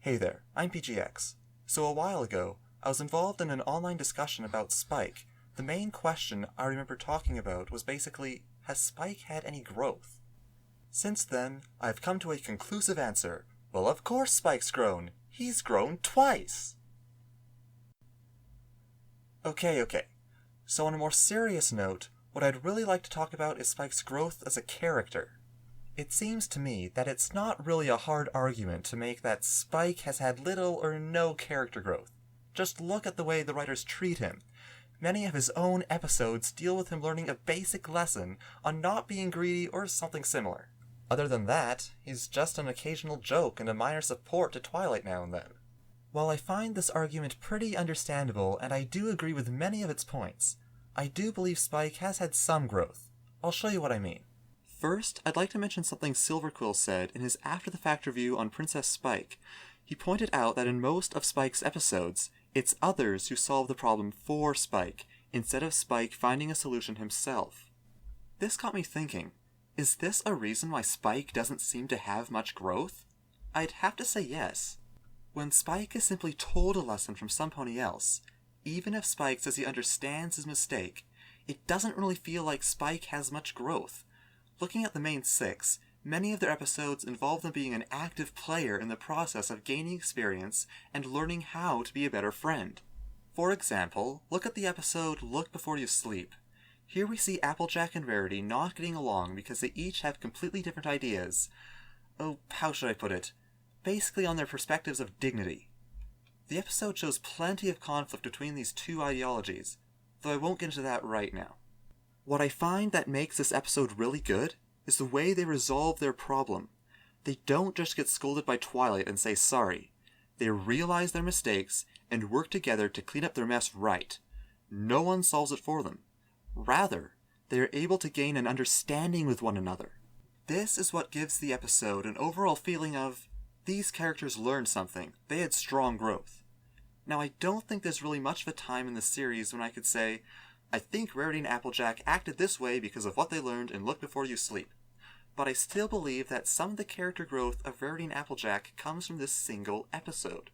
Hey there, I'm PGX. So a while ago, I was involved in an online discussion about Spike. The main question I remember talking about was basically, has Spike had any growth? Since then, I've come to a conclusive answer. Well, of course Spike's grown. He's grown twice! Okay. So on a more serious note, what I'd really like to talk about is Spike's growth as a character. It seems to me that it's not really a hard argument to make that Spike has had little or no character growth. Just look at the way the writers treat him. Many of his own episodes deal with him learning a basic lesson on not being greedy or something similar. Other than that, he's just an occasional joke and a minor support to Twilight now and then. While I find this argument pretty understandable and I do agree with many of its points, I do believe Spike has had some growth. I'll show you what I mean. First, I'd like to mention something Silverquill said in his after-the-fact review on Princess Spike. He pointed out that in most of Spike's episodes, it's others who solve the problem for Spike, instead of Spike finding a solution himself. This got me thinking, is this a reason why Spike doesn't seem to have much growth? I'd have to say yes. When Spike is simply told a lesson from somebody else, even if Spike says he understands his mistake, it doesn't really feel like Spike has much growth. Looking at the main six, many of their episodes involve them being an active player in the process of gaining experience and learning how to be a better friend. For example, look at the episode Look Before You Sleep. Here we see Applejack and Rarity not getting along because they each have completely different ideas. How should I put it? Basically on their perspectives of dignity. The episode shows plenty of conflict between these two ideologies, though I won't get into that right now. What I find that makes this episode really good is the way they resolve their problem. They don't just get scolded by Twilight and say sorry. They realize their mistakes and work together to clean up their mess right. No one solves it for them. Rather, they are able to gain an understanding with one another. This is what gives the episode an overall feeling of, these characters learned something, they had strong growth. Now I don't think there's really much of a time in the series when I could say, I think Rarity and Applejack acted this way because of what they learned in Look Before You Sleep. But I still believe that some of the character growth of Rarity and Applejack comes from this single episode.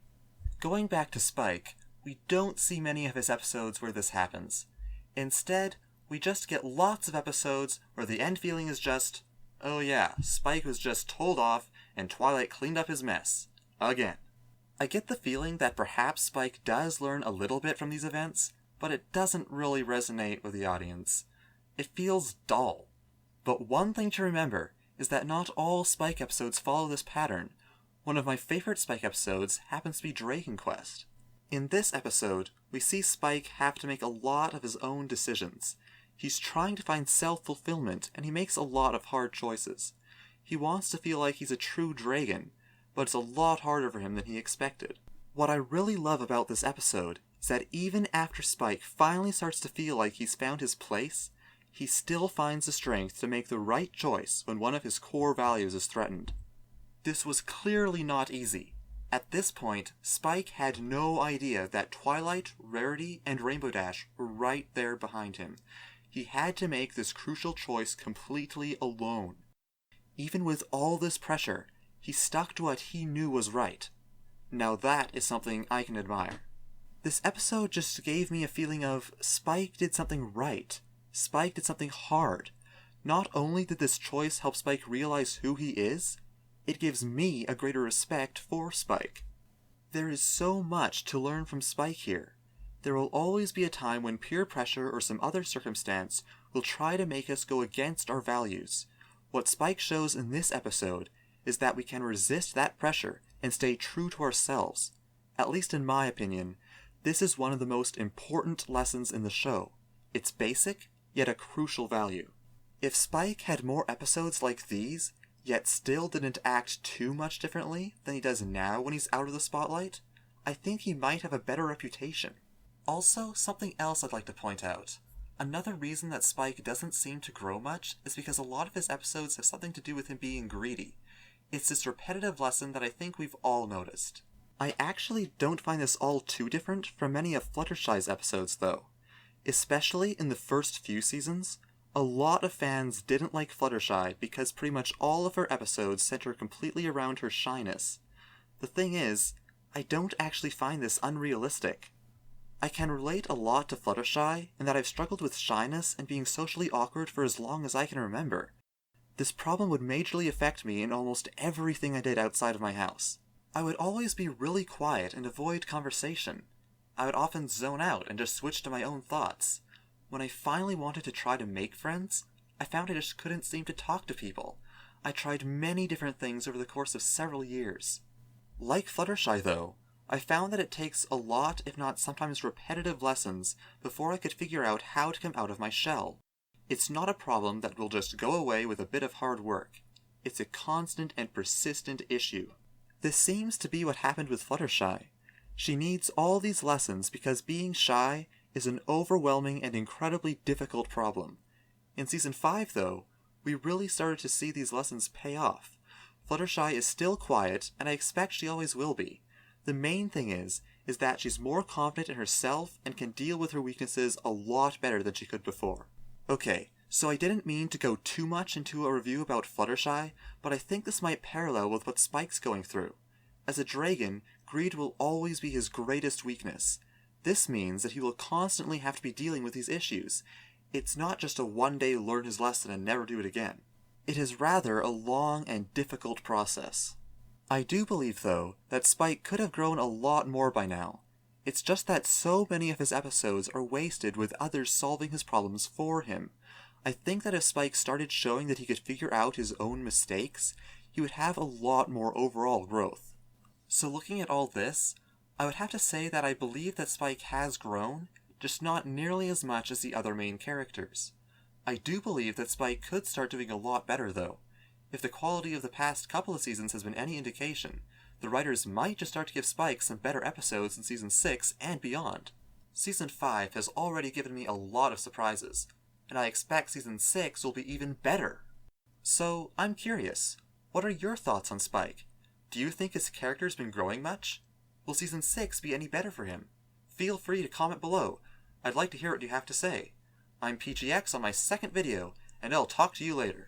Going back to Spike, we don't see many of his episodes where this happens. Instead, we just get lots of episodes where the end feeling is just, oh yeah, Spike was just told off and Twilight cleaned up his mess. Again. I get the feeling that perhaps Spike does learn a little bit from these events, but it doesn't really resonate with the audience. It feels dull. But one thing to remember is that not all Spike episodes follow this pattern. One of my favorite Spike episodes happens to be Dragon Quest. In this episode, we see Spike have to make a lot of his own decisions. He's trying to find self-fulfillment, and he makes a lot of hard choices. He wants to feel like he's a true dragon, but it's a lot harder for him than he expected. What I really love about this episode is that even after Spike finally starts to feel like he's found his place, he still finds the strength to make the right choice when one of his core values is threatened. This was clearly not easy. At this point, Spike had no idea that Twilight, Rarity, and Rainbow Dash were right there behind him. He had to make this crucial choice completely alone. Even with all this pressure, he stuck to what he knew was right. Now that is something I can admire. This episode just gave me a feeling of Spike did something right. Spike did something hard. Not only did this choice help Spike realize who he is, it gives me a greater respect for Spike. There is so much to learn from Spike here. There will always be a time when peer pressure or some other circumstance will try to make us go against our values. What Spike shows in this episode is that we can resist that pressure and stay true to ourselves. At least in my opinion, this is one of the most important lessons in the show. It's basic, yet a crucial value. If Spike had more episodes like these, yet still didn't act too much differently than he does now when he's out of the spotlight, I think he might have a better reputation. Also, something else I'd like to point out. Another reason that Spike doesn't seem to grow much is because a lot of his episodes have something to do with him being greedy. It's this repetitive lesson that I think we've all noticed. I actually don't find this all too different from many of Fluttershy's episodes, though. Especially in the first few seasons, a lot of fans didn't like Fluttershy because pretty much all of her episodes center completely around her shyness. The thing is, I don't actually find this unrealistic. I can relate a lot to Fluttershy in that I've struggled with shyness and being socially awkward for as long as I can remember. This problem would majorly affect me in almost everything I did outside of my house. I would always be really quiet and avoid conversation. I would often zone out and just switch to my own thoughts. When I finally wanted to try to make friends, I found I just couldn't seem to talk to people. I tried many different things over the course of several years. Like Fluttershy though, I found that it takes a lot, if not sometimes repetitive lessons, before I could figure out how to come out of my shell. It's not a problem that will just go away with a bit of hard work. It's a constant and persistent issue. This seems to be what happened with Fluttershy. She needs all these lessons because being shy is an overwhelming and incredibly difficult problem. In Season 5, though, we really started to see these lessons pay off. Fluttershy is still quiet, and I expect she always will be. The main thing is that she's more confident in herself and can deal with her weaknesses a lot better than she could before. Okay, so I didn't mean to go too much into a review about Fluttershy, but I think this might parallel with what Spike's going through. As a dragon, greed will always be his greatest weakness. This means that he will constantly have to be dealing with these issues. It's not just a one-day learn his lesson and never do it again. It is rather a long and difficult process. I do believe, though, that Spike could have grown a lot more by now. It's just that so many of his episodes are wasted with others solving his problems for him. I think that if Spike started showing that he could figure out his own mistakes, he would have a lot more overall growth. So looking at all this, I would have to say that I believe that Spike has grown, just not nearly as much as the other main characters. I do believe that Spike could start doing a lot better, though. If the quality of the past couple of seasons has been any indication, the writers might just start to give Spike some better episodes in Season 6 and beyond. Season 5 has already given me a lot of surprises, and I expect Season 6 will be even better. So, I'm curious, what are your thoughts on Spike? Do you think his character's been growing much? Will Season 6 be any better for him? Feel free to comment below. I'd like to hear what you have to say. I'm PGX on my second video, and I'll talk to you later.